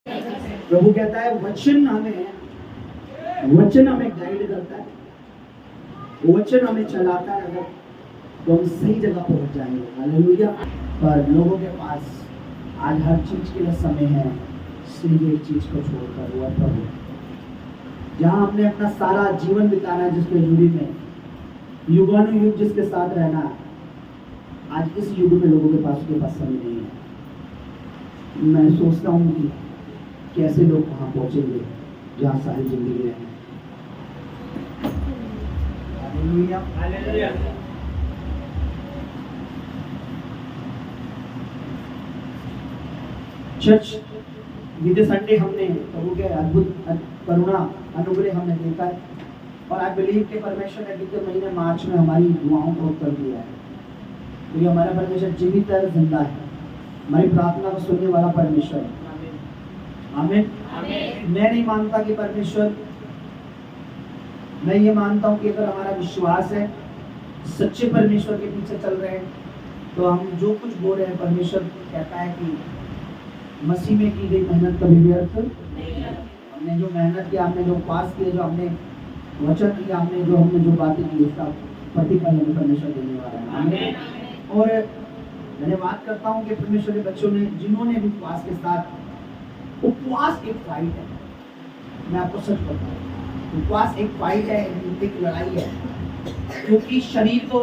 प्रभु कहता है वचन हमें गाइड करता है, वचन हमें चलाता है, अगर तो हम सही जगह पहुंच जाएंगे। हालेलुया। पर लोगों के पास आज हर चीज के लिए समय है, सिर्फ एक चीज को छोड़कर, वो प्रभु। जहां हमने अपना सारा जीवन बिताना है, जिसके जुड़ी में युगानुयुग जिसके साथ रहना है, आज इस युग में लोगों के पास उसके पास समय नहीं है। मैं सोचता हूँ कि कैसे लोग वहां पहुंचेंगे जहां सारी जिंदगी रहना। Hallelujah, hallelujah. चर्च बीते संडे हमने प्रभु के अद्भुत करुणा अनुग्रह हमने देखा है, और आई बिलीव कि परमेश्वर ने बीते महीने मार्च में हमारी दुआओं को उत्तर दिया है, क्योंकि हमारा परमेश्वर जीवित है, जिंदा है, हमारी प्रार्थना को सुनने वाला परमेश्वर है। आमीन। मैं नहीं मानता कि परमेश्वर, मैं ये मानता हूँ कि अगर हमारा विश्वास है, सच्चे परमेश्वर के पीछे चल रहे हैं, तो हम जो कुछ बोल रहे हैं, परमेश्वर कहता है कि मसीह में की गई मेहनत कभी व्यर्थ नहीं। हमने जो मेहनत किया, हमने जो पास किए, जो हमने वचन किया, हमने जो बातें की, उसका प्रतिफल हमें परमेश्वर देने वाला है। आमीन। और मैंने बात करता हूँ कि परमेश्वर के बच्चों ने, जिन्होंने भी उपवास के साथ, उपवास एक फाइट है, मैं आपको सच बताऊं, उपवास एक फाइट है, एक लड़ाई है, क्योंकि शरीर को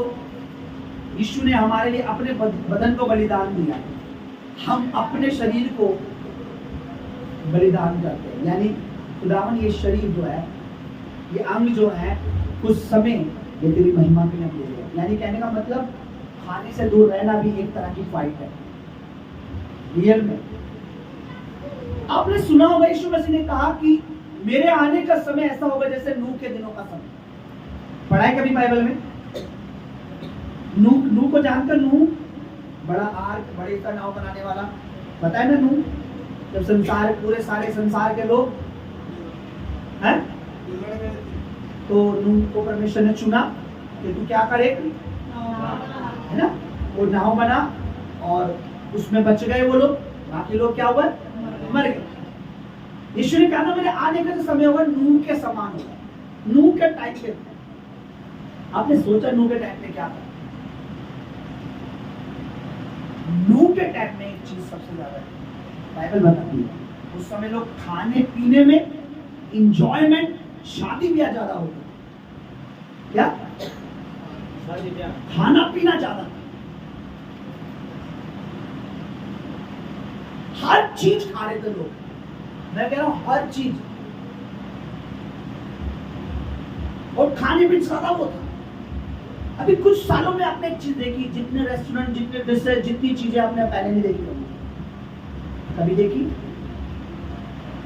यीशु ने हमारे लिए अपने बदन को बलिदान दिया है। हम अपने शरीर को बलिदान करते हैं, यानी खुदावन ये शरीर जो है, ये अंग जो है, कुछ समय ये तेरी महिमा के लिए दे रहे हैं। यानी कहने का मतलब खाने से दूर रहना भी एक तरह की फाइट है, रियल में। आपने सुना होगा यीशु मसीह ने कहा कि मेरे आने का समय ऐसा होगा जैसे नूह के दिनों का समय। पढ़ा है कभी बाइबल में? नूह को जानकर, नूह बड़ा आर्क, बड़े सा नाव बनाने वाला, पता है ना नूह? जब संसार, पूरे सारे संसार के लोग हैं, तो नूह को परमेश्वर ने चुना कि तू क्या करे, है ना? वो नाव बना और उसमें बच गए वो लोग, बाकी लोग क्या हुआ, मर गए। यीशु ने कहा ना मेरे आने का जो समय होगा नूह के समान होगा। नूह के टाइम पे आपने सोचा नूह के टाइम में क्या था? नूह के टाइम में एक चीज सबसे ज्यादा बाइबल बताती है, उस समय लोग खाने पीने में, इंजॉयमेंट, शादी ब्याह ज्यादा होती, क्या खाना पीना ज्यादा, हर चीज खा रहे थे लोग। मैं कह रहा हूं हर चीज, और खाने पीने ज्यादा वो था। अभी कुछ सालों में आपने एक चीज देखी, जितने रेस्टोरेंट, जितने डिशेज, जितनी चीजें आपने पहले नहीं देखी होंगी, कभी देखी?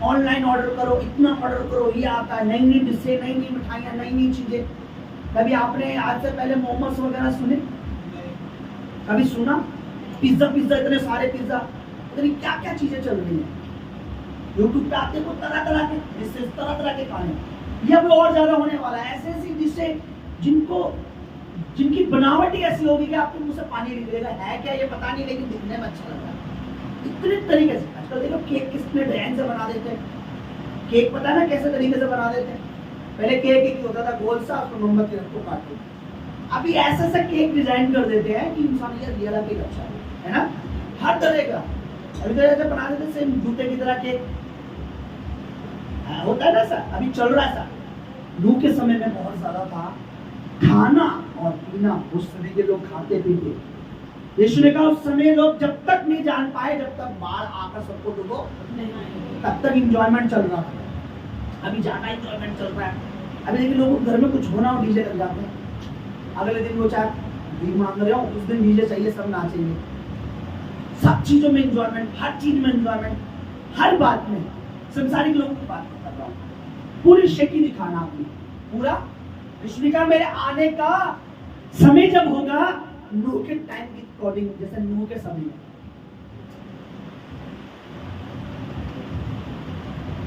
ऑनलाइन ऑर्डर करो, इतना ऑर्डर करो, ये आता है, नई नई डिशें, नई नई मिठाइयां, नई नई चीजें। कभी आपने आज से पहले मोमोस वगैरह सुने? कभी सुना? पिज्जा, इतने सारे पिज्जा, क्या क्या चीजें चल रही है। यूट्यूब पे आते को तरह तरह के डिशेज, तरह तरह के खाने, ये अब और ज्यादा होने वाला है। ऐसे ऐसी डिशें जिनकी बनावट ही ऐसी होगी कि आपके मुंह से पानी निकलेगा। है क्या ये पता नहीं, लेकिन दिखने में अच्छा लग रहा है। इतने तरीके से आजकल देखो, केक कितने डिजाइन से बना देते हैं। केक पता है ना कैसे तरीके से बना देते हैं? पहले केक एक होता था गोल सा, उसको मोमबत्ती रखो काट दो। अभी ऐसा सा केक डिजाइन कर देते हैं कि इंसान यार ये वाला केक अच्छा है ना, हर तरह का। अभी तो ऐसे बना देते सेम जूते की तरह केक, होता है ना सा, अभी चल रहा है सा। नूह के समय में बहुत ज्यादा था खाना और पीना, उस समय के लोग खाते पीते। यीशु ने कहा उस समय लोग जब तक नहीं जान पाए, जब तक बाढ़ आकर सबको डूबो तब तक इंजॉयमेंट चल रहा था। अभी ज्यादा इंजॉयमेंट चल रहा है। अभी देखिए लोगों को घर में कुछ होना हो डीजे लग जाते हैं। अगले दिन वो चाहे भीख मांग रहे हो, उस दिन डीजे चाहिए, सब नाचेंगे। सब चीजों में इंजॉयमेंट, हर चीज में इंजॉयमेंट, हर बात में। संसारिक लोगों की बात कर रहा हूँ, पूरी शक्ति दिखाना अपनी पूरा। यीशु का मेरे आने का समय जब होगा नूह के टाइम के अकॉर्डिंग, जैसे नूह के समय में,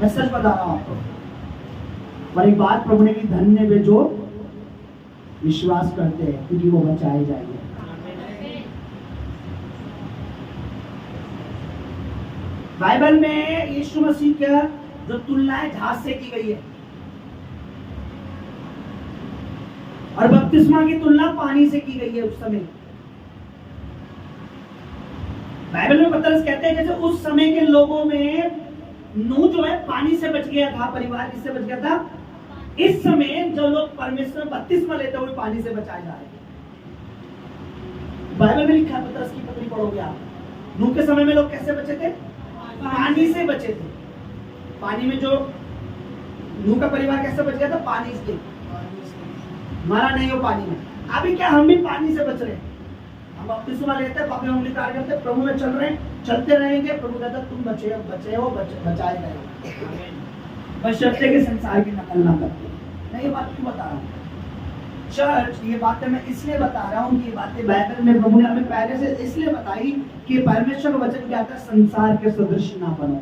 मैं सच बता रहा हूं आपको। और एक बात प्रभु ने की, धन्य वे जो विश्वास करते हैं, क्योंकि वो बचाए जाएंगे। बाइबल में यीशु मसीह का जो तुलना है जहाज से की गई है, और बपतिस्मा की तुलना पानी से की गई है। उस समय बाइबल में पतरस कहते हैं जैसे उस समय के लोगों में नूह जो है पानी से बच गया था, परिवार किससे बच गया था? इस समय जो लोग परमेश्वर बपतिस्मा लेते हुए पानी से बचाए जा रहे हैं। बाइबल में लिखा है, पतरस की पत्री पढ़ोगे आप, नूह के समय में लोग कैसे बचे थे? पानी से बचे थे। पानी में जो नूह का परिवार कैसे बच गया था? पानी से, मरा नहीं हो पानी में। अभी क्या हम भी पानी से बच रहे हैं, हम बपतिस्मा लेते हैं, पापी उंगली कार करते हैं, प्रभु में चल रहे हैं, चलते रहेंगे। प्रभु कहता तुम बचे हो, बचाए गए, बशर्ते के संसार की नकल ना करते। मैं ये बात क्यों बता रहा हूँ चर्च? ये बातें मैं इसलिए बता रहा हूँ कि ये बातें बाइबल में प्रभु ने हमें पहले से इसलिए बताई कि परमेश्वर का वचन क्या था? संसार के सदृश ना बनो।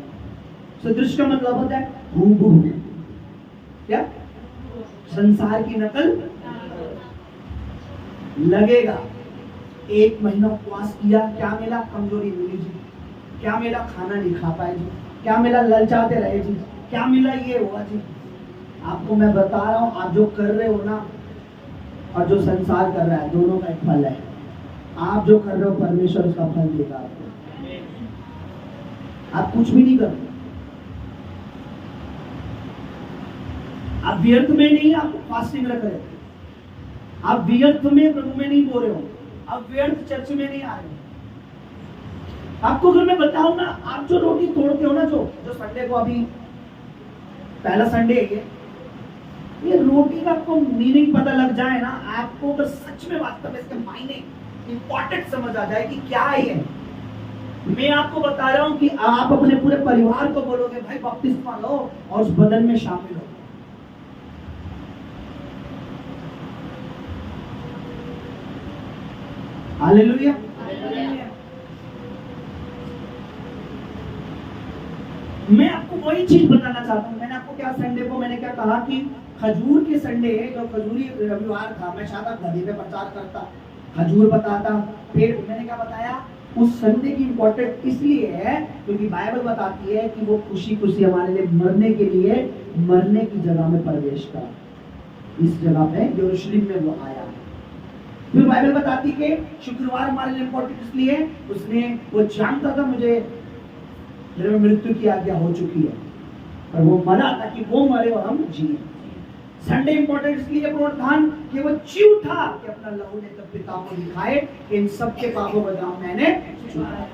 सदृश का मतलब होता है हूबहू, क्या? संसार की नकल लगेगा। एक महीना उपवास किया, क्या मिला? कमजोरी मिली जी। क्या मिला? खाना नहीं खा पाए जी। क्या मिला? ललचाते रहे जी। क्या मिला? ये हुआ जी। आपको मैं बता रहा हूं, आप जो कर रहे हो ना और जो संसार कर रहा है, दोनों का एक फल है। आप जो कर रहे हो परमेश्वर उसका फल देगा आपको। आप कुछ भी नहीं कर रहे, आप व्यर्थ में नहीं, आप फास्टिंग रख रहे हो, आप व्यर्थ में प्रभु में नहीं बोल रहे हो, आप व्यर्थ चर्च में नहीं आ रहे हो। आपको अगर मैं बताऊं ना, आप जो रोटी तोड़ते हो ना, जो संडे को, अभी पहला संडे है ये रोटी का आपको मीनिंग पता लग जाए ना, आपको अगर सच में वास्तव में इसके मायने इंपॉर्टेंट समझ आ जाए कि क्या है। मैं आपको बता रहा हूं कि आप अपने पूरे परिवार को बोलोगे भाई बपतिस्मा लो और उस बदन में शामिल हो। हालेलुया। मैं आपको वही चीज बताना चाहता हूं। मैंने आपको क्या संडे को मैंने क्या कहा कि खजूर के संडे, जो खजूरी रविवार था, मैं शायद गधे पे प्रचार करता, खजूर बताता, पेड़, मैंने क्या बताया? उस संडे की इंपॉर्टेंट इसलिए है क्योंकि बाइबल बताती है कि वो खुशी खुशी हमारे लिए मरने के लिए, मरने की जगह में प्रवेश करा। इस जगह पे यरूशलेम में वो आया। फिर बाइबल बताती है कि शुक्रवार हमारे लिए इंपॉर्टेंट इसलिए, उसने, वो जानता था मुझे मृत्यु की आज्ञा हो चुकी है, और वो मरा ताकि वो मरे और हम जिए। संडे इंपॉर्टेंट इसलिए पुनरुत्थान कि वो जी उठा कि अपना लहू ने तब पिता को दिखाए कि इन सबके पापों का दाम मैंने चुकाया।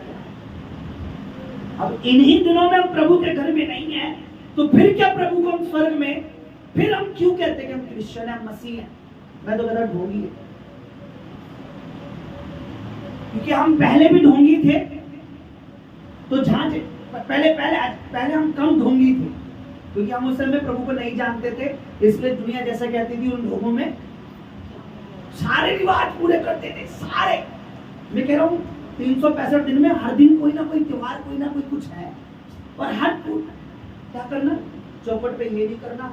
अब इन्हीं दिनों में हम प्रभु के घर में नहीं है, तो फिर क्या प्रभु को हम स्वर्ग में, फिर हम क्यों कहते हैं कि हम क्रिश्चियन है, मसीह है? मैं तो कहता ढोंगी है, क्योंकि हम पहले भी ढोंगी थे। तो जहां पहले हम कम ढोंगी थे क्योंकि हम उस समय प्रभु को नहीं जानते थे, इसलिए दुनिया जैसा कहती थी उन लोगों में सारे रिवाज पूरे करते थे, सारे। मैं कह रहा हूँ 365 दिन में हर दिन कोई ना कोई त्योहार, कोई ना कोई कुछ है, और हर क्या करना? चौपट पे ये नहीं करना,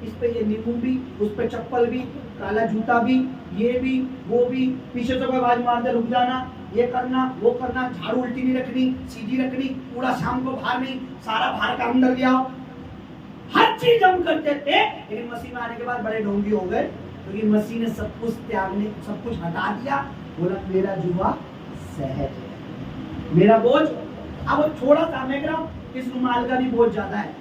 इस पे ये नींबू भी, उस पे चप्पल भी, काला जूता भी, ये भी, वो भी, पीछे से कोई आवाज मार दे रुक जाना, ये करना, वो करना, झाड़ू उल्टी नहीं रखनी, सीधी रखनी, पूरा शाम को बाहर नहीं, सारा बाहर का अंदर ले आओ। हर चीज हम करते थे, लेकिन मसीह में आने के बाद बड़े ढोंगी हो गए, क्योंकि मसीह ने सब कुछ त्यागने, सब कुछ हटा दिया। बोला मेरा जुआ सहज है, मेरा बोझ, अब थोड़ा सा, मैं कह रहा हूं इस रुमाल का भी बोझ ज्यादा है।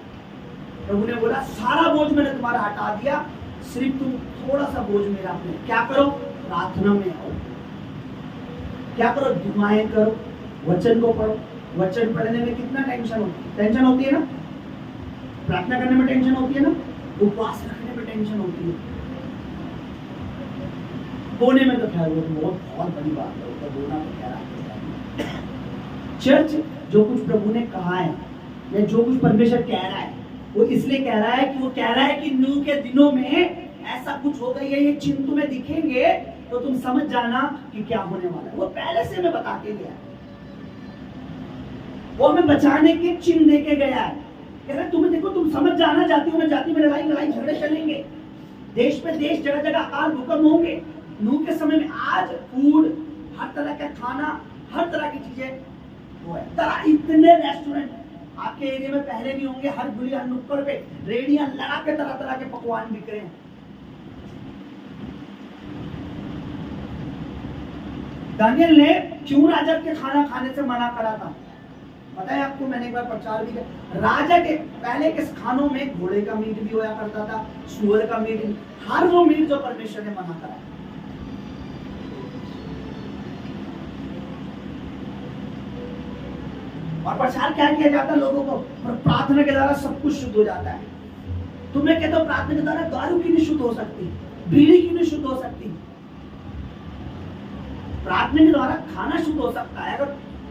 प्रभु ने बोला सारा बोझ मैंने तुम्हारा हटा दिया, सिर्फ तुम थोड़ा सा बोझ मेरा अपने, क्या करो? प्रार्थना में आओ, क्या करो? दुआएं करो, वचन को पढ़ो। वचन पढ़ने में कितना टेंशन होती है ना, प्रार्थना करने में टेंशन होती है ना, उपवास रखने में टेंशन होती है। बोने में तो खैर वो बहुत बड़ी बात है, तो बोना तो खैर। चर्च जो कुछ प्रभु ने कहा है या जो कुछ परमेश्वर कह रहा है, वो इसलिए कह रहा है कि वो कह रहा है कि नूह के दिनों में ऐसा कुछ हो गई है, ये चिन्ह तुम्हें दिखेंगे तो तुम समझ जाना कि क्या होने वाला है। वो पहले से मैं बता के गया, वो हमें बचाने के चिन्ह दे के गया है। कह रहा तुम्हें देखो, तुम समझ जाना, जातियों में जाति में लड़ाई झगड़े चलेंगे, देश पे देश, जगह जगह आग भूकंप होंगे। नूह के समय में आज फूड, हर तरह का खाना, हर तरह की चीजें वो है। तरह इतने रेस्टोरेंट, आपके एरिया में पहले नहीं होंगे, हर गुली हर नुक्कड़ पे रेडियां लगा के तरह तरह के पकवान बिक रहे हैं। दानियल ने क्यों राजा के खाना खाने से मना करा था? पता है आपको, मैंने एक बार प्रचार भी किया। राजा के पहले के खानों में घोड़े का मीट भी होया करता था, सूअर का मीट, हर वो मीट जो परमेश्वर ने मना करा। और प्रचार क्या किया जाता है लोगों को, और प्रार्थना के द्वारा सब कुछ शुद्ध हो जाता है। तुम्हें कहते हो प्रार्थना के द्वारा दारू क्यों नहीं शुद्ध हो सकती, बीड़ी क्यों नहीं शुद्ध हो सकती? प्रार्थना के द्वारा खाना शुद्ध हो सकता है।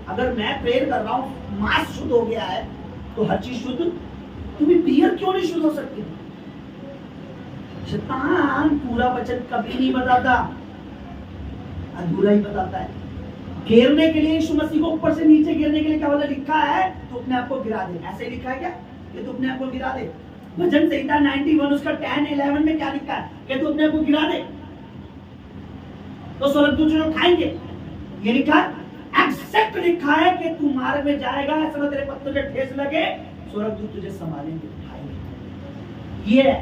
अगर मैं प्रेयर कर रहा हूं, मांस शुद्ध हो गया है तो हर चीज शुद्ध। तुम्हें बियर क्यों नहीं शुद्ध हो सकती? शैतान पूरा वचन कभी नहीं बताता, अधूरा ही बताता है। गिरने के लिए यीशु मसीह को ऊपर से नीचे गिरने के लिए क्या बोला लिखा है? तो अपने आप को गिरा दे। ऐसे ही लिखा है क्या कि तू अपने आप को गिरा दे? भजन संहिता 91 उसका 10-11 में क्या लिखा है कि तू अपने आप को गिरा दे तो स्वर्गदूत जो खाएंगे? ये लिखा है, एक्सेप्ट लिखा है कि तू मार्ग में जाएगा, ऐसा तेरे पत्तों के ठेस लगे, स्वर्गदूत तुझे संभालेंगे, उठाएंगे। ये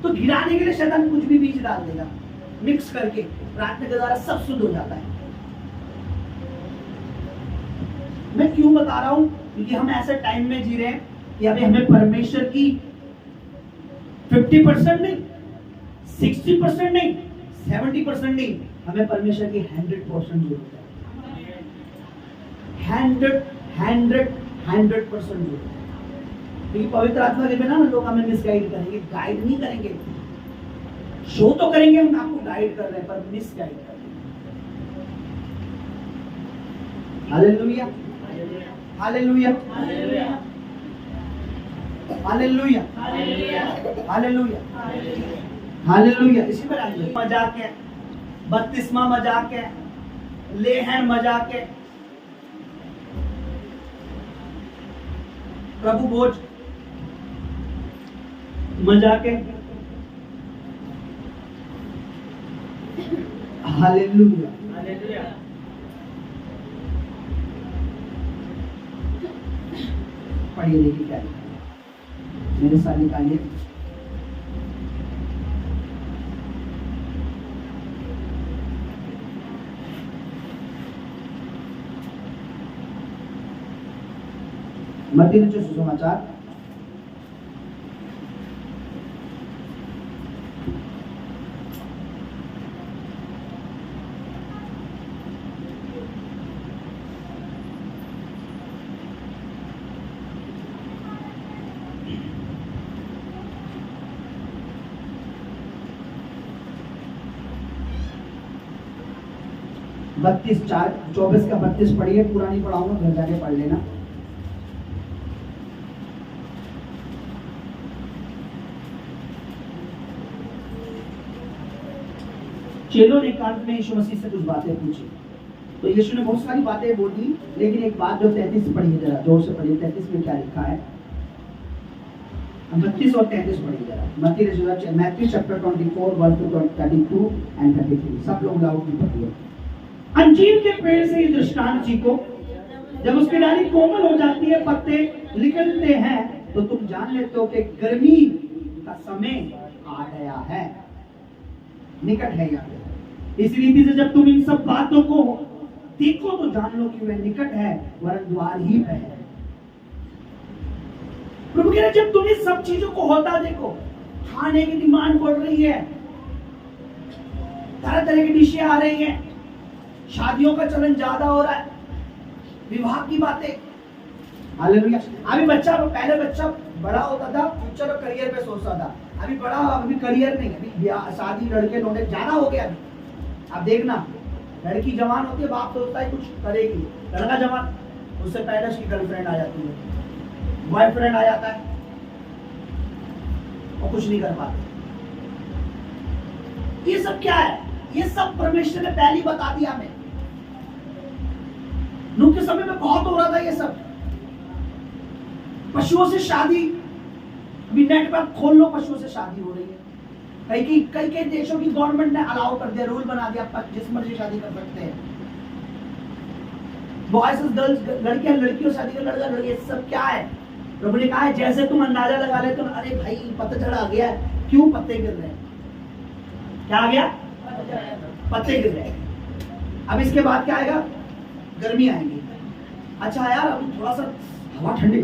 तो गिराने के लिए शैतान कुछ भी बीज डाल देगा मिक्स करके, प्रार्थना के द्वारा सब शुद्ध हो जाता है। मैं क्यों बता रहा हूं? क्योंकि हम ऐसे टाइम में जी रहे हैं कि अभी हमें परमेश्वर की 50% नहीं, 60% नहीं, 70% नहीं, हमें परमेश्वर की 100% जरूरत है। 100% जरूरत है। क्योंकि पवित्र आत्मा के बिना लोग हमें मिसगाइड करेंगे, गाइड नहीं करेंगे। शो तो करेंगे, हम आपको गाइड कर रहे हैं पर मिसगाइड कर रहे हैं। Hallelujah, hallelujah, hallelujah, hallelujah, hallelujah. इसी पर आइए। मजाक है, 32वां मजाक है, लेहन मजाक है, प्रभु भोज मजाक है। Hallelujah, hallelujah. पढ़िए, देखिए क्या लिखा है, मेरे साथ निकालिए। मत्ती रचित सुसमाचार 24 का 32 पढ़िए, पूरा नहीं पढ़ाऊंगा, घर जाके पढ़ लेना। चेलों ने एकांत में यीशु मसीह से कुछ बातें पूछी, तो यीशु ने बहुत सारी बातें बोल दी, लेकिन एक बात जो 33 पढ़िए, जरा जोर से पढ़िए। 33 में क्या लिखा है? 32 और 33 पढ़िए जरा। मैथ्यू चैप्टर 24 वर्स 32 एंड 33, सब लोग लाउड में पढ़िए। अंजीर के पेड़ से दृष्टांत सीखो, जब उसकी डाली कोमल हो जाती है, पत्ते निकलते हैं, तो तुम जान लेते हो कि गर्मी का समय आ गया है, निकट है यहाँ। इस रीति से जब तुम इन सब बातों को देखो तो जान लो कि वह निकट है, वरन द्वार ही पे है। प्रभु कह रहे जब तुम इस सब चीजों को होता देखो, खाने की डिमांड बढ़ रही है, तरह तरह की डिशें आ रही हैं, शादियों का चलन ज्यादा हो रहा है, विवाह की बातें। हालेलुया। अभी बच्चा, पहले बच्चा बड़ा होता था, फ्यूचर और करियर पे सोचता था। अभी बड़ा, अभी करियर नहीं, अभी शादी, लड़के लौंडे ज्यादा हो गया। अभी आप देखना, लड़की जवान होती है, बाप सोचता है कुछ करेगी, लड़का जवान, उससे पहले उसकी गर्लफ्रेंड आ जाती है, बॉयफ्रेंड आ जाता है, और कुछ नहीं कर पाते। ये सब क्या है? ये सब परमेश्वर ने पहले ही बता दिया हमें। नूह के समय में बहुत हो रहा था ये सब। पशुओं से शादी, अभी नेट पर खोल लो, पशुओं से शादी हो रही है। कई देशों की गवर्नमेंट ने अलाउ कर दिया, रूल बना दिया, जिस मर्जी शादी कर सकते हैं। बॉयज गर्ल्स, लड़कियां लड़कियों से शादी कर, लड़का लड़की, ये सब क्या है? प्रभु ने कहा है जैसे तुम अंदाजा लगा लेते हो, अरे भाई पतझड़ आ गया है, क्यों पत्ते गिर रहे हैं? क्या आ गया? पत्ते गिर रहे हैं। अब इसके बाद क्या आएगा? गर्मी आएगी। अच्छा यार अब थोड़ा सा हवा ठंडी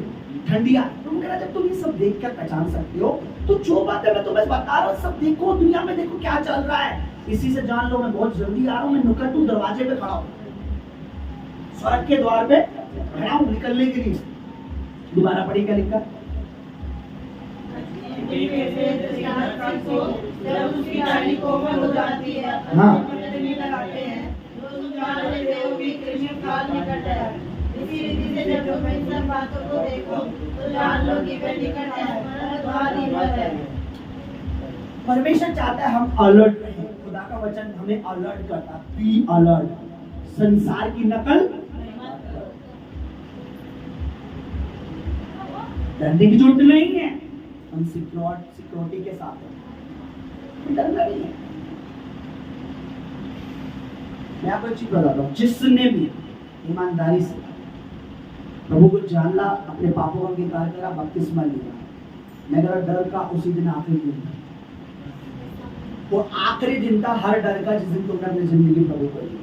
ठंडी आ, तुम कह रहा जब तुम ये सब देख कर पहचान सकते हो तो जो बातें मैं तुम्हें बता रहा हूँ सब देखो, दुनिया में देखो क्या चल रहा है, इसी से जान लो मैं बहुत जल्दी आ रहा हूँ, मैं नुकट हूँ, दरवाजे पे खड़ा हूँ, स्वर्ग के द्वार पे खड़ा हूँ निकलने के लिए। दोबारा पढ़ी क्या लिखा? हाँ इसी रीति से जब तुम इन सब बातों को देखो तो जान लो कि वे निकट है, द्वार ही पर है। परमेश्वर चाहता है हम अलर्ट रहें। खुदा का वचन हमें अलर्ट करता है, बी अलर्ट। संसार की नकल डरने की जरूरत नहीं है, हम सिक्योरिटी के साथ हैं, डरना नहीं है। मैं आपको एक चीज बताता हूँ, जिसने भी ईमानदारी से प्रभु को जानला, अपने पापों का अंगीकार करा, बपतिस्मा लिया, मगर डर का उसी दिन आखिरी दिन था। वो आखिरी दिन था हर डर का जिस दिन तुमने अपनी जिंदगी प्रभु को दी।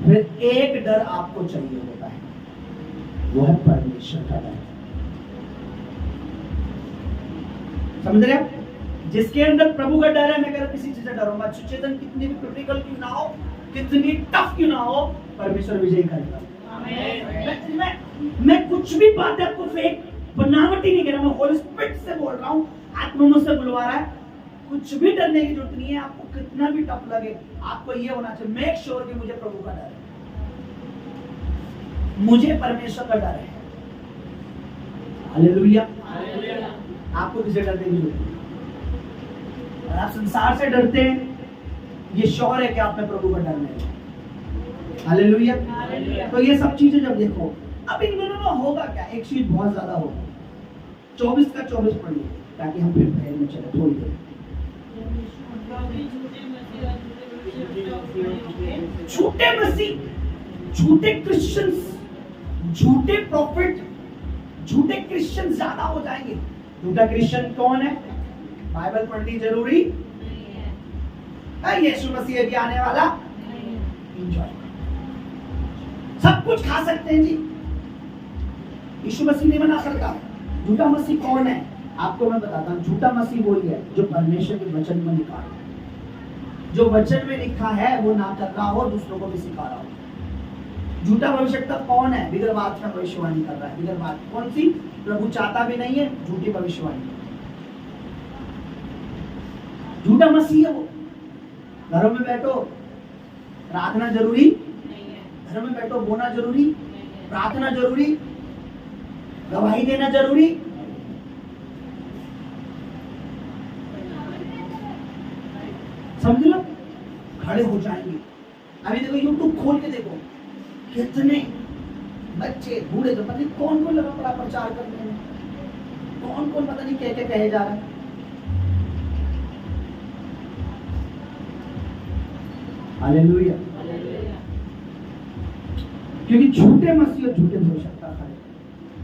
फिर एक डर आपको चाहिए होता है, वो है परमेश्वर का डर। समझ रहे आप? जिसके अंदर प्रभु का डर है, मैं कह रहा किसी चीज से डरूंगा, सिचुएशन कितनी भी क्रिटिकल क्यों ना हो, कितनी टफ क्यों ना हो, परमेश्वर विजय करेगा। मैं कुछ भी बात है आपको फेक बनावटी नहीं कह रहा, मैं होली स्पिरिट से बोल रहा हूँ, आत्मा मुझसे बुलवा रहा है। कुछ भी डरने की जरूरत नहीं है, आपको कितना भी टफ लगे, आपको ये होना चाहिए, मेक श्योर कि मुझे प्रभु का डर है, मुझे परमेश्वर का डर है। हालेलुया। आपको किसे डरने की जरूरत नहीं। अगर आप संसार से डरते हैं, ये श्योर है कि आप में प्रभु का डर नहीं है। हालेलुया। तो ये सब चीजें जब देखो, अब इन दोनों में होगा क्या? एक चीज बहुत ज्यादा होगा। 24 का 24 पढ़िए ताकि हम फिर प्रेयर में चले थोड़ी देर। झूठे मसीह, झूठे क्रिश्चियंस, झूठे प्रॉफिट, झूठे क्रिश्चियन ज्यादा हो जाएंगे। झूठा क्रिश्चियन कौन है? बाइबल पढ़नी जरूरी है, यीशु मसीह भी आने वाला, एंजॉय सब कुछ खा सकते हैं जी, यीशु मसीह नहीं मना करता। झूठा मसीह कौन है? आपको मैं बताता हूँ। झूठा मसीह वही है जो परमेश्वर के वचन में निकाल, जो वचन में लिखा है वो ना कर रहा हो, दूसरों को भी सिखा रहा हो। झूठा भविष्यवक्ता कौन है? बिगर बात का भविष्यवाणी कर रहा है। बिगर बात कौन सी? प्रभु चाहता भी नहीं है झूठी भविष्यवाणी। झूठा मसीह है वो। घरों में बैठो, प्रार्थना जरूरी, घरों में बैठो बोना जरूरी, प्रार्थना जरूरी, गवाही देना जरूरी। समझ लो, खड़े हो जाएंगे। अभी देखो YouTube खोल के देखो, कितने बच्चे बूढ़े तो पता नहीं कौन कौन लगा पड़ा प्रचार करने में, कौन कौन पता नहीं क्या क्या कहे जा रहा है। हालेलुया। क्योंकि झूठे मसीह और झूठे भविष्यवक्ता खड़े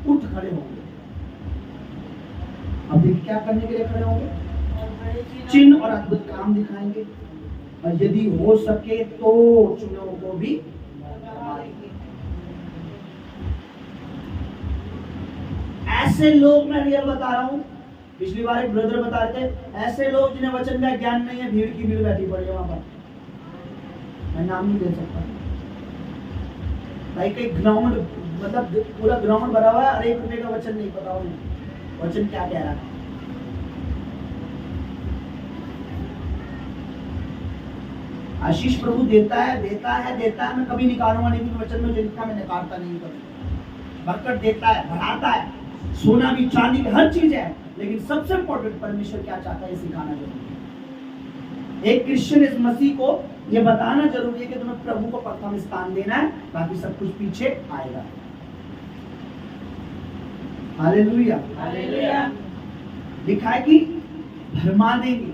उठ खड़े होंगे। अब देखिए क्या करने के लिए खड़े होंगे? चिन्ह और अद्भुत काम दिखाएंगे, और यदि हो सके तो चुनाव को भी दबाएंगे। ऐसे लोग, मैं रियल बता रहा हूं, पिछली बार एक ब्रदर बता रहे थे, ऐसे लोग जिन्हें वचन का ज्ञान नहीं है, भीड़ की भीड़ बैठी पड़ी है वहां पर। मैं नाम नहीं दे सकता भाई, कई ग्राउंड मतलब पूरा ग्राउंड भरा हुआ है, और 1 रुपए का वचन नहीं पता उन्हें वचन क्या कह रहा है। आशीष प्रभु देता है देता है देता है, मैं कभी निकालूंगा नहीं, क्योंकि वचन में जो लिखा मैं निकालता नहीं कभी। बरकत देता है, बढ़ाता है, सोना भी चांदी भी हर चीज है, लेकिन सबसे इंपॉर्टेंट परमेश्वर क्या चाहता है सिखाना जरूरी है। एक क्रिश्चियन इस मसीह को ये बताना जरूरी है कि तुम्हें प्रभु को प्रथम स्थान देना है, बाकी सब कुछ पीछे आएगा। हालेलुया। हालेलुया। लिखा है कि भरमा देंगे,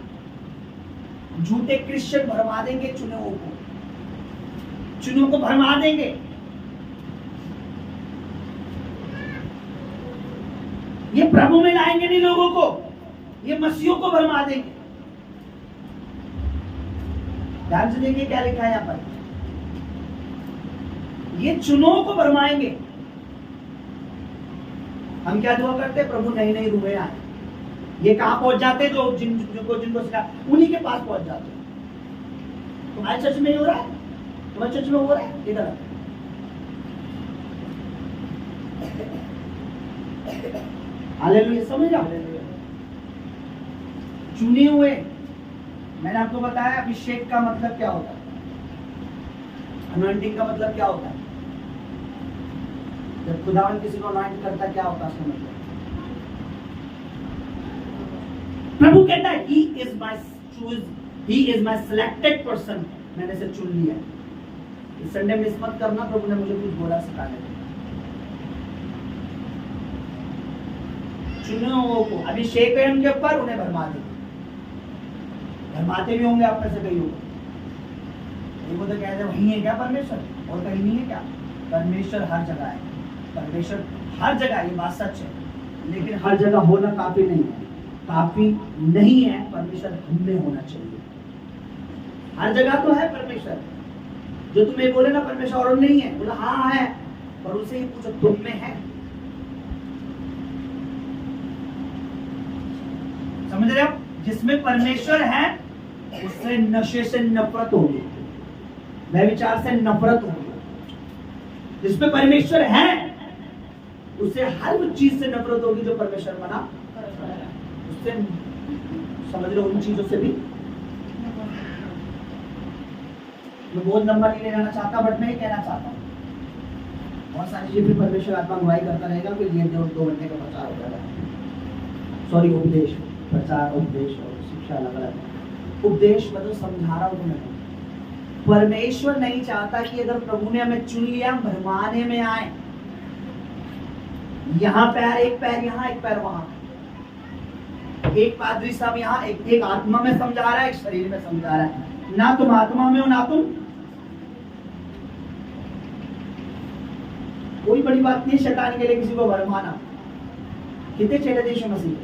झूठे क्रिश्चियन भरमा देंगे चुनावों को, चुनावों को भरमा देंगे। ये प्रभु में लाएंगे नहीं लोगों को, ये मसीहों को भरमा देंगे। ध्यान से देखिए क्या लिखा है यहां पर, ये चुनों को भरमाएंगे। हम क्या दुआ करते हैं, प्रभु नई नई रूहें आए। ये कहां पहुंच जाते हैं, जो जिनको सिखा उन्हीं के पास पहुंच जाते हैं। तुम्हारे चर्च में ही हो रहा है, तुम्हारे चर्च में हो रहा है, इधर हालेलुया, समझ जाओ। चुने हुए, मैंने आपको बताया अभिषेक का मतलब क्या होता है, अनॉइंटिंग का मतलब क्या होता है। जब खुदावन किसी को अनॉइंट करता है, क्या होता है उसका मतलब। प्रभु कहता है he is my selected person, मैंने इसे चुन लिया। इस संडे मिस मत करना, प्रभु ने मुझे कुछ बोला सिखाने को। चुने हुओं को अभिषेक है उनके ऊपर, उन्हें भरमा दे। भरमाते भी होंगे आप में से कई होंगे, वो तो कहते हैं वही है क्या परमेश्वर, और कहीं नहीं है क्या। परमेश्वर हर जगह है, परमेश्वर हर जगह, ये बात सच है। लेकिन हर जगह होना काफी नहीं है, काफी नहीं है। परमेश्वर हमें होना चाहिए। हर जगह तो है परमेश्वर, जो तुम्हें बोले ना परमेश्वर और नहीं है, बोला हाँ है, पर उसे ही पूछो तुम में है। समझ रहे हो, जिसमें परमेश्वर है उससे नशे से नफरत होगी, व्यभिचार से नफरत होगी। जिसमें परमेश्वर है उससे हर वो चीज से नफरत होगी जो परमेश्वर मना, उससे समझ लो उन चीजों से भी। मैं बहुत लंबा नहीं ले जाना चाहता, बट मैं ये कहना चाहता हूँ, बहुत सारी चीजें फिर परमेश्वर आत्मा अगुवाई करता रहेगा, फिर ये 2 घंटे का प्रचार हो जाएगा। सॉरी, उपदेश, प्रचार, उपदेश और शिक्षा अलग अलग है। उपदेश मतलब समझा रहा हूं तुम्हें, परमेश्वर नहीं चाहता कि अगर प्रभु ने हमें चुन लिया हम भरमाने में आए। यहाँ पैर, एक पैर यहाँ, एक पैर वहां, एक पादरी साहब यहाँ, एक आत्मा में समझा रहा है, एक शरीर में समझा रहा है। ना तुम आत्मा में हो ना तुम, कोई बड़ी बात नहीं शैतान के लिए किसी को भरमाना। कितने चेले थे यीशु मसीह,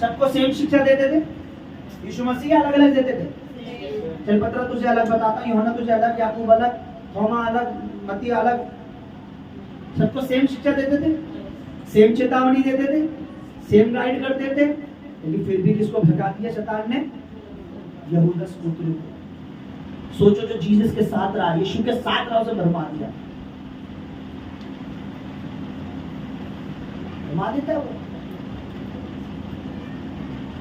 सबको सेम शिक्षा देते थे। यीशु मसीह अलग अलग देते थे। चल पतरा तुझे अलग बताता हूँ, यूहन्ना तुझे अलग, याकूब अलग, थोमा अलग, मत्ती अलग। सबको सेम शिक्षा देते थे, सेम चेतावनी देते थे, सेम गाइड करते थे। लेकिन फिर भी किसको भगा दिया शैतान ने, यहूदा स्कूतरी को। सोचो, जो जीसस के साथ रहा, यीशु के साथ रहा, उसे भरमा दिया, भरमा देता है वो।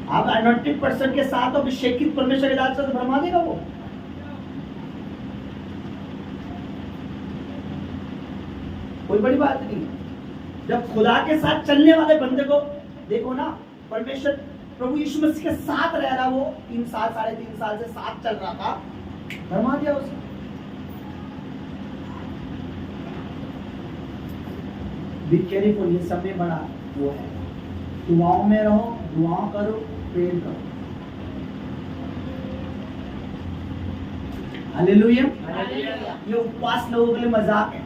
आप अनॉइंटेड पर्सन के साथ अभिषेकित परमेश्वर के साथ भरमा देगा वो। कोई बड़ी बात नहीं। जब खुदा के साथ चलने वाले बंदे को देखो ना, परमेश्वर प्रभु यीशु मसीह के साथ रह रहा, वो 3 साल 3.5 साल से साथ चल रहा था, भरमा दिया उसे। बी केयरफुल, ये सब में बड़ा वो है। दुआओं में रहो, दुआओं करो, प्रेयर करो। हालेलुया। ये उपवास लोगों के लिए मजाक है,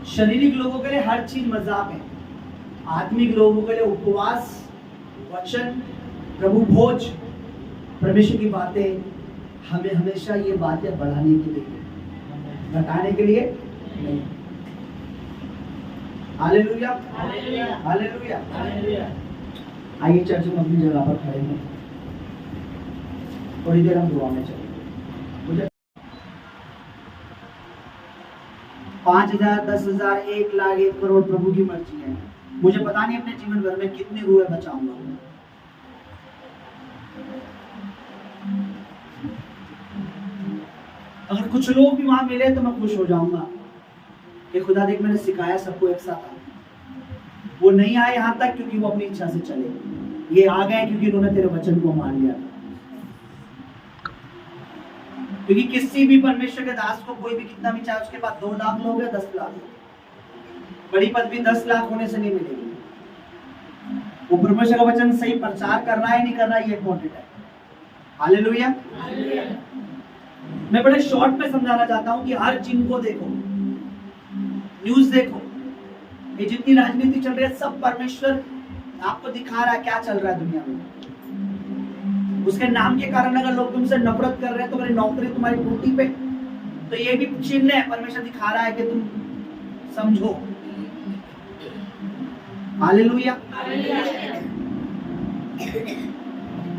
शारीरिक लोगों के लिए हर चीज मजाक है। आत्मिक लोगों के लिए उपवास, वचन, प्रभु भोज, परमेश्वर की बातें हमें हमेशा ये बातें बढ़ाने के लिए, घटाने के लिए नहीं। Hallelujah, hallelujah, hallelujah. आइए चर्च में अपनी जगह पर खड़े हैं, थोड़ी देर हम दुआ में चलेंगे। मुझे 5,000, 10,000, 1 लाख, 1 करोड़ प्रभु की मर्जी है। मुझे पता नहीं अपने जीवन भर में कितनी रूहें बचाऊंगा। अगर कुछ लोग भी वहां मिले तो मैं खुश हो जाऊंगा कि खुदा देख मैंने सिखाया सबको एक साथ। वो नहीं आए यहाँ तक क्योंकि वो अपनी इच्छा से चले, ये आ गए क्योंकि उन्होंने तेरे वचन को मान लिया। क्योंकि किसी भी परमेश्वर के दास को कोई भी कितना भी चाहे, उसके पास 2 लाख लोग या 10 लाख, बड़ी पदवी 10 लाख होने से नहीं मिलेगी। वो परमेश्वर का वचन सही प्रचार करना है नहीं करना, ये इंपॉर्टेंट है। हालेलुया। मैं बड़े शॉर्ट में समझाना चाहता हूं कि हर चीज को देखो, न्यूज देखो, ये जितनी राजनीति चल रही है सब परमेश्वर आपको दिखा रहा है क्या चल रहा है दुनिया में। उसके नाम के कारण अगर लोग तुमसे नफरत कर रहे हैं, तुम्हारी नौकरी तुम्हारी ड्यूटी पे, तो ये भी चिन्ह है, परमेश्वर दिखा रहा है कि तुम समझो। हालेलुया।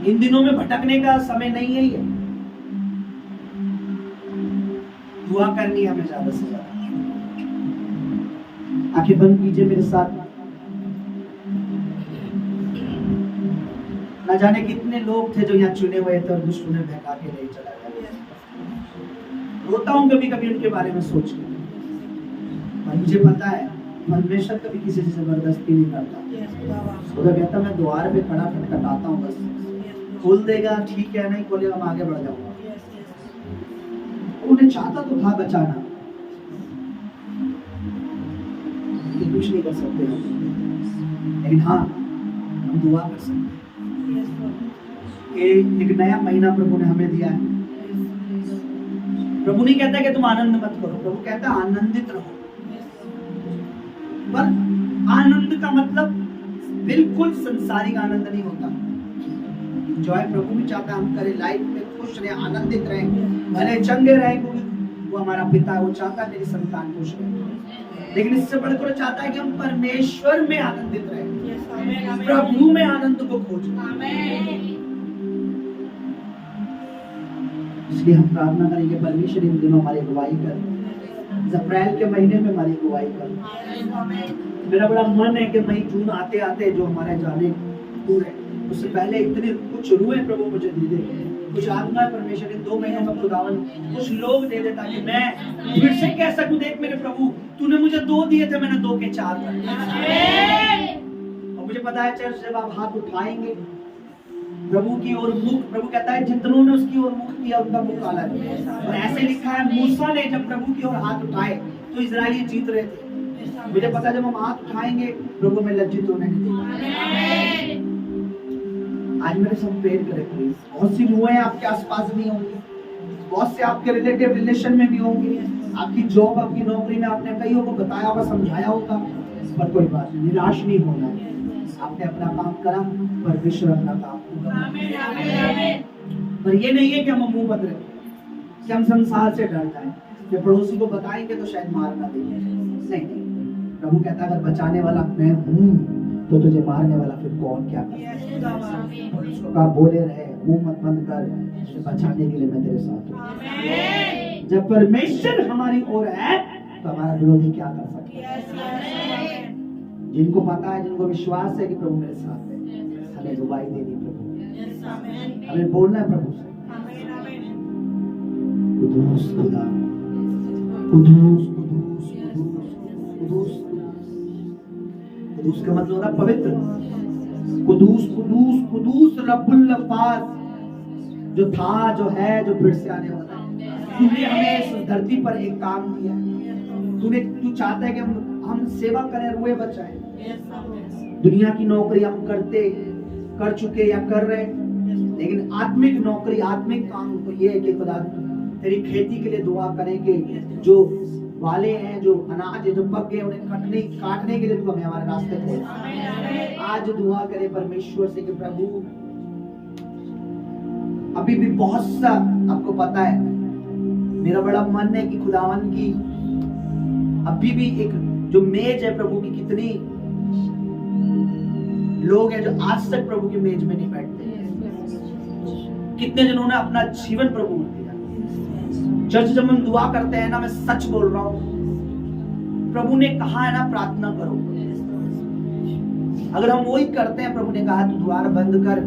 इन दिनों में भटकने का समय नहीं है ये, दुआ करनी है हमें ज्यादा से ज्यादा। आंखें बंद कीजिए मेरे साथ। न जाने कितने लोग थे जो यहाँ चुने हुए थे और दुश्मन ने बहका के नहीं चला गया। रोता हूँ कभी कभी उनके बारे में सोच के, पर मुझे पता है परमेश्वर कभी किसी से जबरदस्ती नहीं करता। तो कहता मैं द्वार पे खड़ा खटखटाता हूँ, बस खोल देगा ठीक है, नहीं खोलेगा मैं आगे बढ़ जाऊंगा। उन्हें चाहता तो था बचाना, कुछ नहीं कर सकते लेकिन हाँ हम दुआ कर सकते हैं। एक नया महीना प्रभु ने हमें दिया है। प्रभु नहीं कहता कि तुम आनंद मत करो, प्रभु कहता है आनंदित रहो। पर आनंद का मतलब बिल्कुल संसारिक आनंद नहीं होता। एंजॉय प्रभु भी चाहता हम करें, लाइफ में खुश रहे, आनंदित रहे, भले चंगे रहे, वो हमारा पिता है, वो चाहता है मेरी संतान खुश रहे। लेकिन इससे बढ़कर चाहता है कि हम परमेश्वर में आनंदित रहें, प्रभु में आनंद को खोजें। इसलिए हम प्रार्थना करेंगे परमेश्वर इन दिनों हमारी अगुवाई कर, अप्रैल के महीने में हमारी अगुवाई कर। मेरा बड़ा मन है कि मई जून आते आते जो हमारे जाने दूर है, उससे पहले इतने कुछ रुए प्रभु मुझे दे दे, कुछ आत्मा परमेश्वर इन 2 महीनों में खुदावन कुछ लोग दे देता कि मैं फिर से कह सकूं देख मेरे प्रभु तूने मुझे 2 दिए थे, मैंने 2 के 4 कर दिए। और मुझे पता है चर्च जब आप हाथ उठाएंगे प्रभु की ओर मुख, प्रभु कहता है जितनों ने उसकी ओर मुख किया उनका मुख काला है। और ऐसे लिखा है मूसा ने जब प्रभु की ओर हाथ उठाए तो इजरायली जीत रहे थे। मुझे पता है जब हम हाथ उठाएंगे प्रभु में लज्जित होने नहीं देगा। आज मेरे साथ प्रेयर करें प्लीज। बहुत सी रुएं आपके आसपास भी होंगी, बहुत से आपके रिलेटिव रिलेशन में भी होंगे, आपकी जॉब आपकी नौकरी में आपने कईयों को बताया होगा, समझाया होगा, पर कोई बात नहीं, निराश नहीं होना है। आपने अपना काम करा, परमेश्वर अपना काम होगा। पर ये नहीं है कि हम मुंह बंद रखें, कि हम संसार से डर जाएं, कि पड़ोसी को बताएंगे तो शायद मार ना देंगे। नहीं, प्रभु कहता अगर बचाने वाला मैं हूँ तो तुझे मारने वाला फिर कौन क्या कर। उसको बोले रहे मुंह मत बंद कर, तुझे बचाने के लिए मैं तेरे साथ हूँ। जब परमेश्वर हमारी ओर है तो हमारा विरोधी क्या कर सकता है। जिनको पता है, जिनको विश्वास है कि प्रभु मेरे साथ है, हमें दुआई देनी प्रभु, हमें बोलना है प्रभु से कुदूस खुदा, कुदूस कुदूस कुदूस। कुदूस का मतलब होता है पवित्र। कुदूस कुदूस कुदूस रब्बुल अल्फाज, जो था, जो है, जो फिर से आने वाला है। तूने हमें इस धरती पर एक काम दिया है। तू चाहता है कि हम सेवा करें, रुए बचाएं। दुनिया की नौकरी हम कर चुके या कर रहे, लेकिन आत्मिक नौकरी, आत्मिक काम तो ये है कि खुदा तेरी खेती के लिए दुआ करेंगे। जो वाले हैं, जो अनाज है, जो पक गए, उन्हें काटने के लिए तू हमें हमारे रास्ते खोल। आज दुआ करें परमेश्वर से कि प्रभु अभी भी बहुत सा, आपको पता है मेरा बड़ा मन है कि खुदावन की अभी भी एक जो मेज है प्रभु की, कितनी लोग हैं जो आज तक प्रभु की मेज में नहीं बैठते, कितने जिन्होंने अपना जीवन प्रभु में दिया। चर्च जब हम दुआ करते हैं ना, मैं सच बोल रहा हूं, प्रभु ने कहा है ना प्रार्थना करो, अगर हम वही करते हैं, प्रभु ने कहा तू द्वार बंद कर,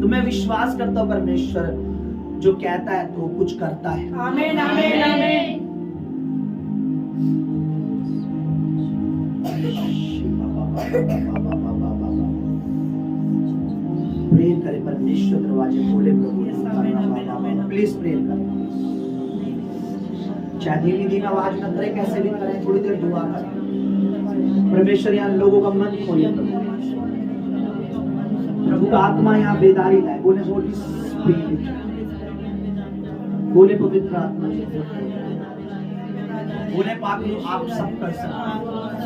तो मैं विश्वास करता हूं परमेश्वर जो कहता है तो कुछ करता है। आमीन आमीन आमीन। प्रेयर करें, परमेश्वर दरवाजे खोले प्रभु, प्लीज प्रेयर करें। चाहे धीमी धीमी आवाज न करें, कैसे भी करें, थोड़ी देर दुआ करें। परमेश्वर यहाँ लोगों का मन खोले, प्रभु का आत्मा यहाँ बेदारी लाए। बोले होली स्पिरिट, बोले पवित्र आत्मा, बोले पापी आप सब कर सकते।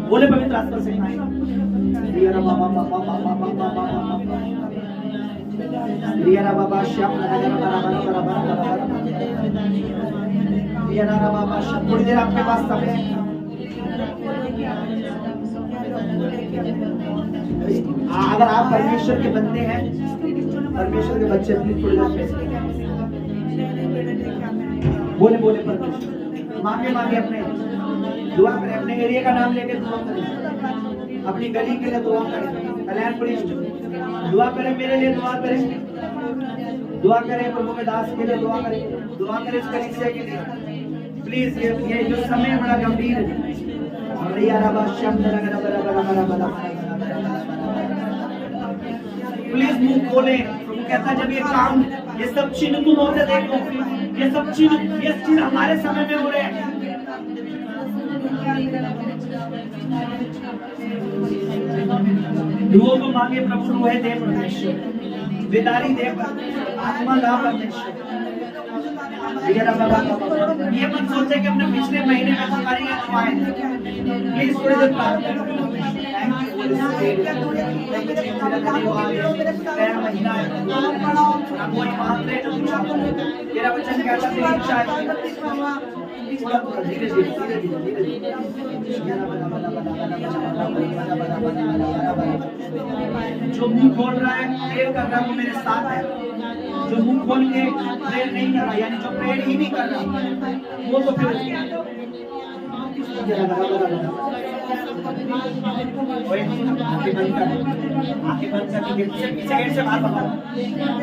बोले पवित्र आत्मा से खाएं। बाबा श्याम थोड़ी देर आपके पास समय है। अगर आप परमेश्वर के बंदे हैं, परमेश्वर के बच्चे, प्लीज थोड़ी देर बोले बोले परमेश्वर मांगे मांगे, अपने दुआ करें, अपने एरिया का नाम लेके दुआ करें, अपनी गली के लिए दुआ करें, कल्याणपुरी दुआ करें, मेरे लिए दुआ करें, दुआ करें प्रभु के दास के लिए दुआ करें, दुआ करें इस कलीसिया के लिए। प्लीज ये जो समय बड़ा गंभीर है। प्लीज मुंह खोले। प्रभु कहता है जब ये काम, ये सब चिन्ह तुम होते देखो, ये सब चिन्ह, ये चीज हमारे समय में हो रहे हैं। दुओं को मांगे प्रभु, रूहे दे परमेश्वर, बेदारी दे परमेश्वर, आत्मा ला परमेश्वर। ये मत सोचे कि हमने पिछले महीने में हमारी दुआएं, प्लीज थोड़ी देर प्रार्थना करो। तेरा वचन कहता है इच्छा है, धीरे धीरे जो मुंह खोल रहा है प्रेयर कर रहा है वो मेरे साथ है, जो मुंह खोल के प्रेयर नहीं कर रहा, यानी जो प्रेयर ही नहीं कर रहा वो तो फिर आंखें बंद कर, पीछे से बाहर बताओ,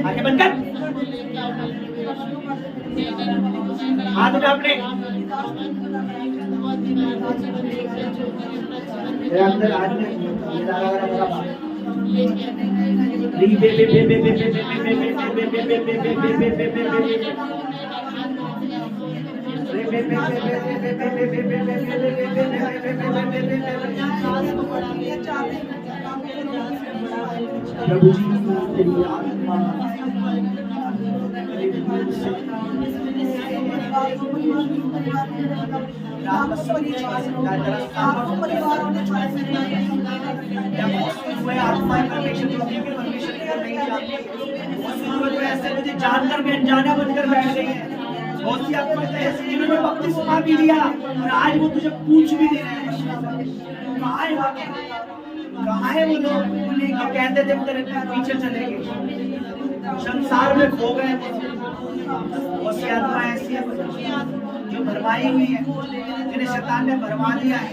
आंखें बंद कर, हाथ उठा अपने अंदर आज प्रभु जी तेरी आत्मा ऐसे मुझे जानकर भी अनजाना बनकर बैठ गई है। बहुत सी आत्मा ऐसी जिन्होंने बपतिस्मा भी लिया और आज वो तुझे पूछ भी नहीं रहे कहाँ है वो लोग जो कहते थे तेरे पीछे चले गए, संसार में खो गए। बहुत सी आत्मा ऐसी है जो भरमाई हुई है, जिन्हें शैतान ने भरमा दिया है,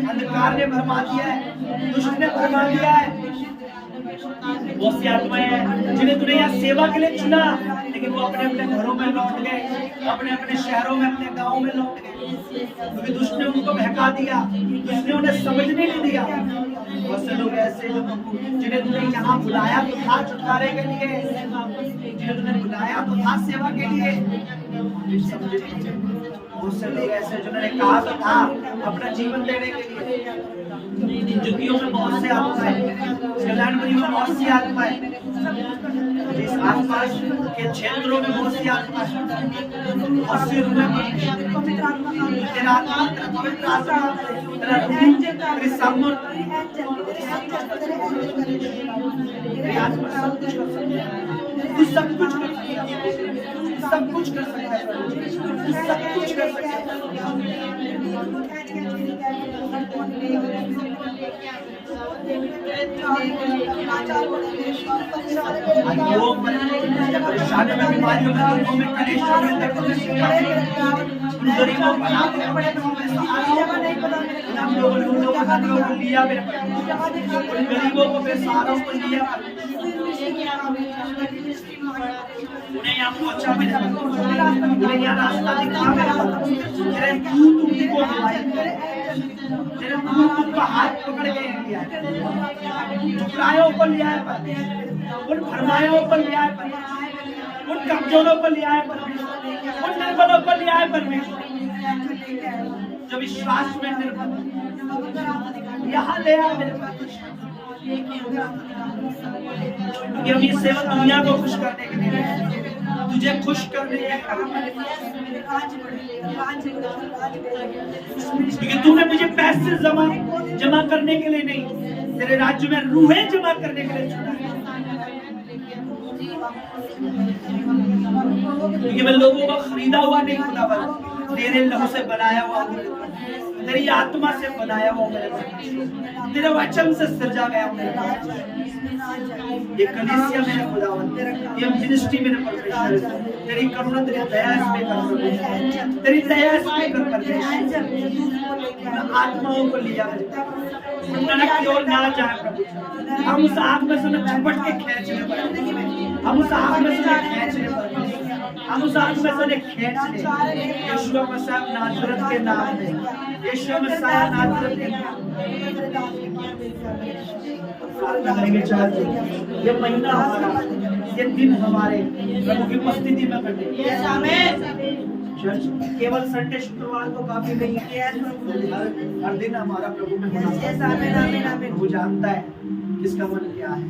अंधकार ने भरमा दिया है, दुष्ट ने भरमा दिया है। बहुत सी आत्माएं हैं जिन्हें तूने यहाँ सेवा के लिए चुना, लेकिन वो अपने अपने घरों में लौट गए, अपने अपने शहरों में, अपने गाँव में लौट गए, क्योंकि दुष्ट ने उनको बहका दिया, दुष्ट ने उन्हें समझने नहीं दिया। बहुत से लोग ऐसे जो जिन्हें तूने यहाँ बुलाया तो था छुटकारे के लिए, जिन्हें तूने बुलाया तो था सेवा के लिए, बहुत से लोग ऐसे जिन्होंने कहा तो था अपना जीवन देने के लिए। झुग्गियों में बहुत से आत्माएं, कल्याणपुरी में बहुत सी आत्माएं, इस आसपास के क्षेत्रों में बहुत सी आत्माएं, बहुत सी रूहें तेरा आत्मा, तेरा पवित्र आत्मा, तेरा रूह, तेरी सामर्थ, तेरी आत्मा सब कुछ कर सकता है, सब कुछ कर सकता है, सब कुछ कर सकता है। परेशानी में, बीमारियों में, दुखों में, कलेशों में, गरीबों को लिया, गरीबों को फिर सहारा को लिया, उन्हें यहाँ पहुंचा मेरे, उन्हें यहाँ रास्ता दिखा मेरे, तेरे दूत उनको हवाई, तेरे दूत उनका हाथ पकड़ के लिया, टुकड़ायों को लिया है, उन भरमायों को लिया है, उन कमजोरों को लिया है, उन निर्बलों को लिया है परमेश्वर, जो विश्वास में निर्बल यहाँ ले आया मेरे पास। ये सेवा दुनिया को खुश करने के लिए, तुझे खुश करने के लिए, क्योंकि तूने मुझे पैसे जमा करने के लिए नहीं, तेरे राज्य में रूहें जमा करने के लिए चुना है। क्योंकि मैं लोगों को खरीदा हुआ नहीं, खुदावन तेरे लहू से बनाया हुआ, तेरी आत्मा से बनाया हुआ, तेरे वचन से सजा गया हूं। ये कलीसिया मेरे खुदावन, ये मिनिस्ट्री मेरे परमेश्वर, तेरी करुणा तेरी दया इसमें कर, तेरी दया इसमें कर परमेश्वर। आत्माओं को लिया नरक की ओर ना जाए प्रभु, हम उस आग में से झपट के खींचने पड़े, हम उस आग में से खींचने पड़े, हम उस आग में से खींच ले यीशु मसीह नाज़रेत के नाम में, यीशु मसीह नाज़रेत के नाम में। ये महीना हमारा, ये दिन हमारे प्रभु की उपस्थिति में कटे। चर्च केवल संडे शुक्रवार को काफी नहीं है, हर दिन हमारा प्रभु में होना। प्रभु जानता है किसका मन क्या है।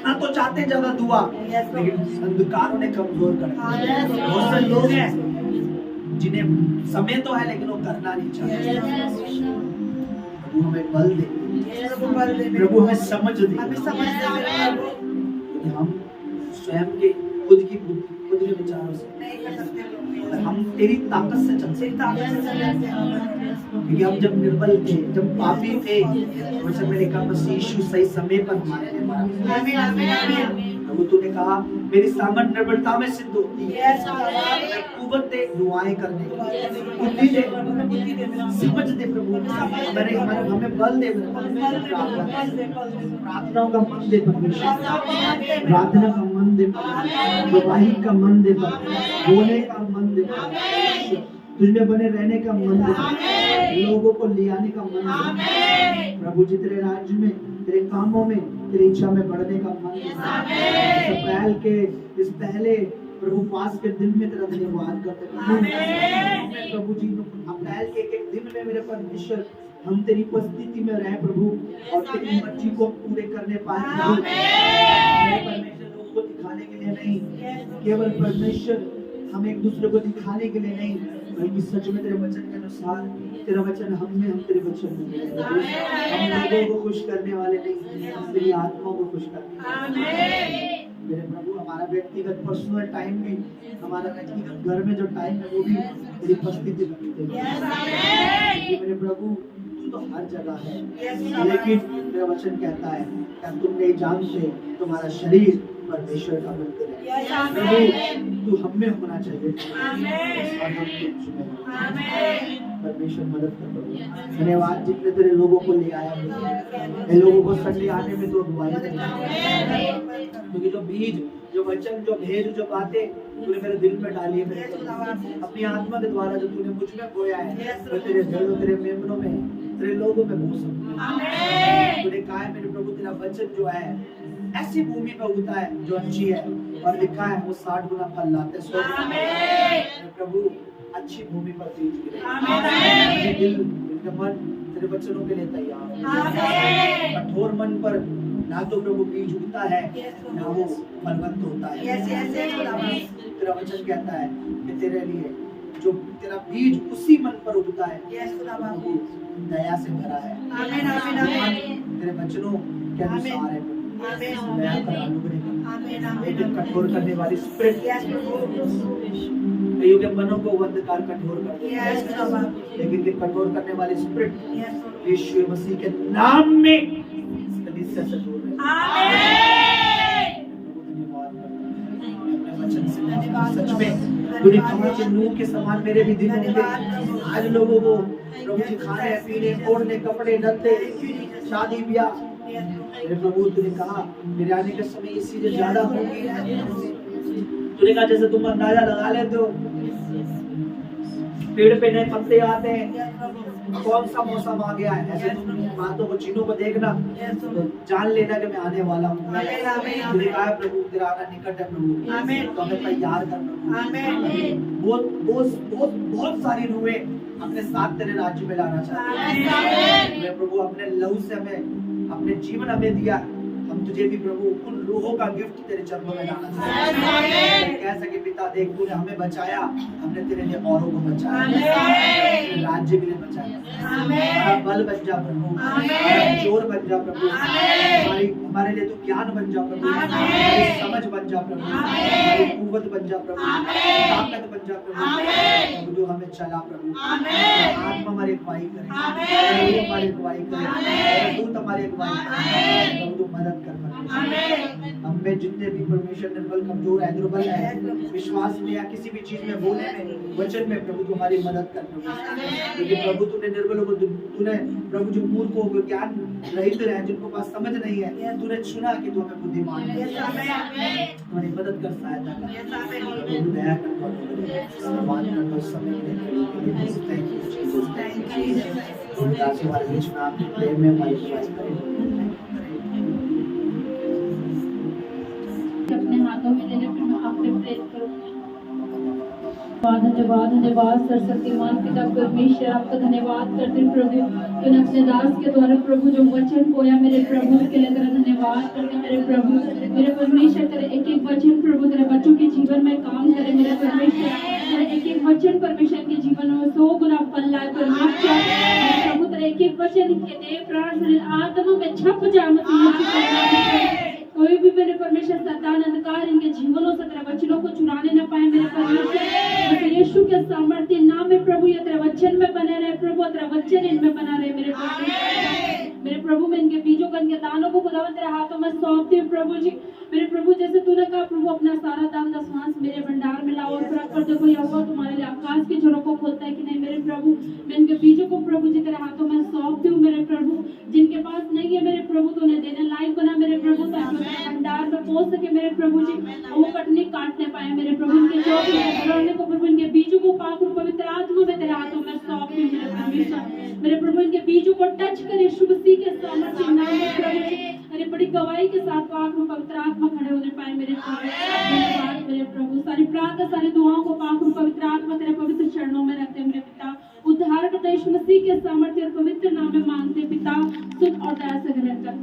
ना तो चाहते ज्यादा दुआ, लेकिन अंधकारों ने कमजोर कर दिया। बहुत से लोग हैं जिन्हें समय तो है लेकिन वो करना नहीं चाहते। प्रभु हमें बल दे, प्रभु हमें समझ दे, हम स्वयं के खुद के विचारों से हम तेरी ताकत से चलते, क्योंकि हम जब निर्बल थे, जब पापी थे, वैसे मैंने कहा मसीह यीशु सही समय पर हमारे लिए मरा। प्रभु तूने कहा मेरी सामर्थ निर्बलता में सिद्ध होती है, कुव्वत दे दुआएं करने की, बुद्धि दे, समझ दे प्रभु, हमें बल दे, प्रार्थनाओं का मन दे परमेश्वर, प्रार्थना का मन दे, गवाही का मन दे, बोलने का मन दे, तुझमें बने रहने का मन दे, लोगों को ले आने का मन दे प्रभु जी, तेरे राज्य में, तेरे कामों में, तेरी इच्छा में बढ़ने का मन दे। अप्रैल के इस पहले प्रभु पास के दिन में तेरा धन्यवाद करते हैं प्रभु जी। अप्रैल के एक दिन में मेरे परमेश्वर हम तेरी उपस्थिति में रहे प्रभु, और तेरी मर्जी को पूरे करने पाए प्रभु। परमेश्वर लोगों को दिखाने के लिए नहीं, केवल परमेश्वर हम एक दूसरे को दिखाने के लिए नहीं, बल्कि सच में तेरे वचन के अनुसार, तेरा वचन हम में, हम तेरे वचन में, हम लोगों को खुश करने वाले नहीं, तेरी आत्मा को खुश करने मेरे प्रभु। हमारा व्यक्तिगत पर्सनल टाइम भी, हमारा व्यक्तिगत घर में जो टाइम है वो भी तेरी उपस्थिति में मेरे प्रभु। तू तो हर जगह है, लेकिन मेरा वचन कहता है क्या तुम नहीं जानते तुम्हारा शरीर परमेश्वर का मंदिर है। प्रभु तू हम में होना चाहिए, परमेश्वर मदद कर प्रभु। धन्यवाद जितने तेरे लोगों को ले आया, इन लोगों को संडे आने में तो अगुवाई कर, क्योंकि जो बीज, जो वचन, जो भेद, जो बातें तूने मेरे दिल में डाली है, अपनी आत्मा के द्वारा जो तूने मुझ में बोया है, वो तेरे दिलों, तेरे मेमनों में, तेरे लोगों में बो सकता है। तूने कहा है मेरे प्रभु तेरा वचन जो है ऐसी भूमि पर उगता है जो अच्छी है, और लिखा है वो 60 गुना फल लाते हैं। प्रभु अच्छी भूमि पर बीज गिरे, दिल, मन तेरे वचनों के लिए तैयार। कठोर मन पर ना तो प्रभु बीज उगता है, ना वो फलवंत होता है। तेरा वचन कहता है कि तेरे लिए जो तेरा बीज उसी मन पर उगता है, दया से भरा है। तेरे वचनों के अनुसार है, कठोर करने वाली स्पिरिट कईयों के मनों को अंधकार कठोर कर दिया, लेकिन कठोर करने वाली स्पिरिट यीशु मसीह के नाम में कलीसिया से दूर रहे। सच में तूने कहा कि नूह के समान मेरे भी दिन होंगे। आज लोगों को प्रभु जी खाने पीने, ओढ़ने, कपड़े, लत्ते, शादी ब्याह, मेरे प्रभु तूने कहा मेरे आने के समय ये चीजें ज्यादा होंगी। तूने कहा जैसे तुम अंदाजा लगा लेते हो, पेड़ पे नए पत्ते आते हैं, कौन सा मौसम आ गया है, ऐसे तुम बातों को, चीजों को देखना तो जान लेना कि मैं आने वाला हूँ। तूने कहा प्रभु तेरा आना निकट है प्रभु, तो हमें तैयार कर प्रभु। बहुत सारी रूहें अपने साथ तेरे राज्य में लाना चाहते हैं प्रभु। अपने लहू से हमें, अपने जीवन हमें दिया, हम तुझे भी प्रभु उन रूहों का गिफ्ट तेरे चरणों में डालना चाहते हैं। कह सके पिता देख तूने हमें बचाया, हमने तेरे लिए औरों को बचाया, तेरे राज्य के लिए बचाया। हमारा बल बन जा प्रभु, हमारा जोर बन जा प्रभु, हमारे लिए तू ज्ञान बन जा प्रभु, हमारी समझ बन जा प्रभु, हमारी कुव्वत बन जा प्रभु, ताकत बन जा प्रभु, जो हमें चला प्रभु। आत्मा हमारी अगुवाई करे, हमारी अगुवाई करे, दूत हमारी अगुवाई करे, प्रभु तू मदद कर प्रभु। हम में जितने भी परमेश्वर निर्बल कमजोर है, दुर्बल है, विश्वास में या किसी भी चीज में, बोलने में, वचन में, प्रभु तू हमारी मदद कर प्रभु। क्योंकि प्रभु तूने निर्बलों को, तूने प्रभु जो मूर्खों को, ज्ञान रहित है, जिनको पास समझ नहीं है, तूने चुना कि तू हमें बुद्धिमान है। हमारी मदद कर, सहायता कर, प्रभु दया कर, धन्यवाद कर दो समय के लिए। हमारे बीच में आपके प्रेम में हमारी सेवा करें। अपने हाथों में लेने फिर मैं आपसे प्रेस करूंगी। धन्यवाद धन्यवाद सर्वशक्तिमान पिता परमेश्वर, आपका धन्यवाद करते हैं प्रभु। तूने अपने दास के द्वारा प्रभु जो वचन बोया मेरे प्रभु, उसके लिए तेरा धन्यवाद करते मेरे प्रभु। मेरे परमेश्वर तेरे एक एक वचन प्रभु तेरे बच्चों के जीवन में काम करे मेरे परमेश्वर। तेरे एक एक वचन परमेश्वर के जीवन में 100 गुना फल लाए परमेश्वर। प्रभु तेरे एक एक वचन के देह प्राण शरीर आत्मा में छप जा मसीह। कोई भी मेरे परमेश्वर सतान अंधकार इनके जीवनों से तेरे वचनों को चुराने न पाए मेरे परमेश्वर। यीशु के सामर्थ्य नाम में प्रभु ये तेरे वचन में बने रहे प्रभु, तेरा वचन इनमें बना रहे मेरे परमेश्वर। मेरे प्रभु मैं इनके बीजों को, इनके दानों को खुदावन तेरे हाथों में सौंपती हूँ प्रभु जी। मेरे प्रभु जैसे तूने कहा प्रभु अपना सारा दान दसवांश मेरे भंडार में लाओ और प्रभु पर देखो यहोवा तुम्हारे लिए आकाश के झरों को खोलता है कि नहीं मेरे प्रभु। मैं इनके बीजों को प्रभु जी तेरे हाथों में सौंपती हूँ मेरे प्रभु। जिनके पास नहीं है मेरे प्रभु तूने देने लायक बना मेरे प्रभु, ताकि भंडार में पहुंच सके मेरे प्रभु जी। वो कटनी काटने पाए मेरे प्रभु। इनके जो भी को प्रभु इनके बीजों को पाक रूप पवित्र आत्मा में तेरे हाथों में सौंपती हूँ मेरे परमेश्वर। मेरे प्रभु इनके बीजों को टच कर यीशु मसीह के सामर्थ्य नाम में प्रभु जी। अरे बड़ी गवाही के साथ पाक रूप पवित्र आत्मा खड़े होने पाए मेरे प्रभु। धन्यवाद मेरे प्रभु। सारी प्रार्थना सारी दुआओं को पाक रूप पवित्र आत्मा तेरे पवित्र चरणों में रखते मेरे पिता। उद्धार करता यीशु मसीह के सामर्थ्य और पवित्र नाम में मांगते पिता, सुन और दया से ग्रहण कर।